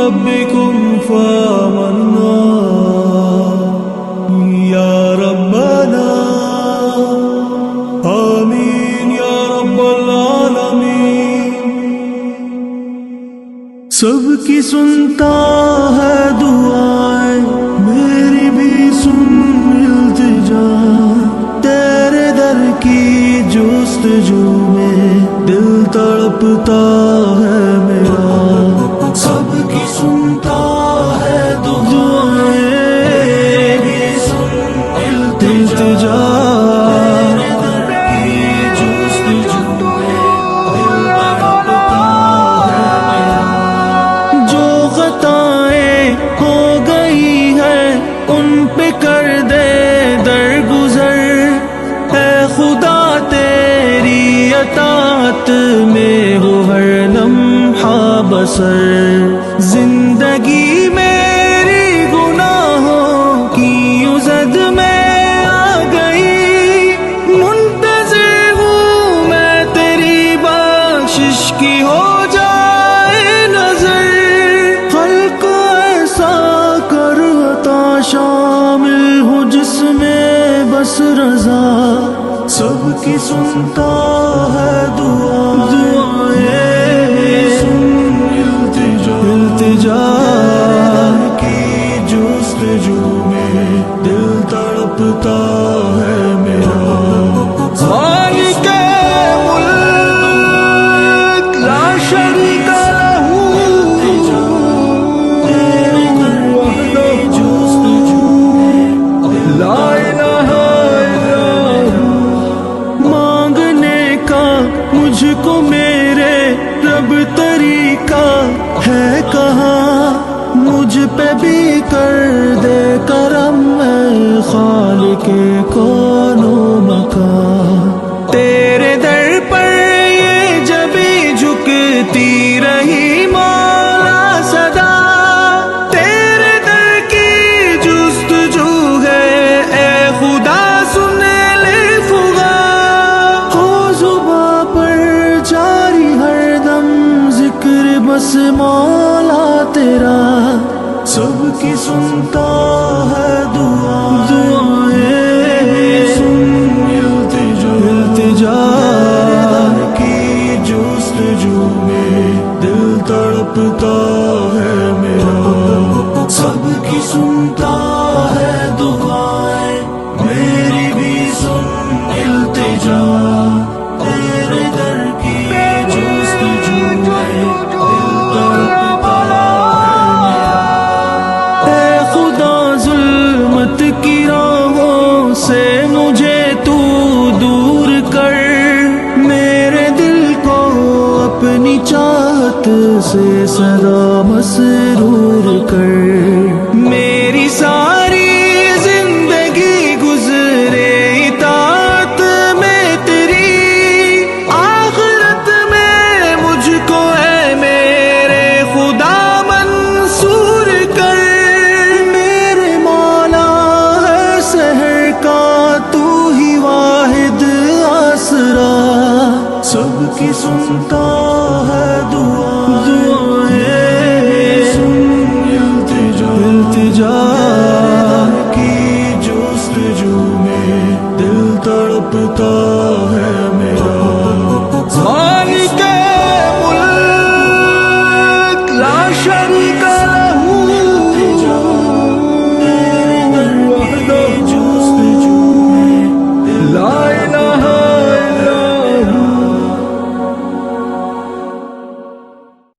ربكم فآمنا يا ربنا آمین یا رب العالمین. سب کی سنتا ہے دعائیں میری بھی سن التجا، تیرے در کی جستجو میں دل تڑپتا ہے میرا. سب کی سنتا ہے دعائیں بھی سن التجا، کر دے درگزر اے خدا تیری اطاعت میں ہو ہر لمحہ بسر. زندگی میری گناہوں کی یوں زد میں آ گئی، منتظر ہوں میں تیری بخشش کی ہو جائے نظر. خلق ایسا کر عطا شامل ہو جس میں بس رضا، سب کی سنتا ہے دعائیں سن التجا کی جستجو میں دل تڑپتا ہے میرا. خالق ملک لا شریک مجھ کو میرے رب طریقہ ہے کہاں، مجھ پہ بھی کر دے کرم اے خالق کون و مکان. تیرے در پر یہ جبیں جھکتی رہی مولا صدا، تیرے در کی جستجو ہے اے خدا سن لے فغا. ہو زباں پر جاری ہر دم ذکر بس مولا تیرا، سب کی سنتا ہے دعائیں سن التجا کی جستجو میں دل تڑپتا ہے میرا. سب کی سنتا ہے دعائیں میری بھی سن التجا، تیرے در کی جستجو میں دل تڑپتا ہے میرا. اے خدا ظلمت کی راہوں سے مجھے تو دور کر، میرے دل کو اپنی چاہت سے سدا مسرور کر. میری ساری زندگی گزرے اطاعت میں تیری، آخرت میں مجھ کو اے میرے خدا منصور کر. میرے مولا ہے سحر کا تو ہی واحد آسرا، سب کی سنتا ہے دعائیں سن التجا کی جستجو میں دل تڑپتا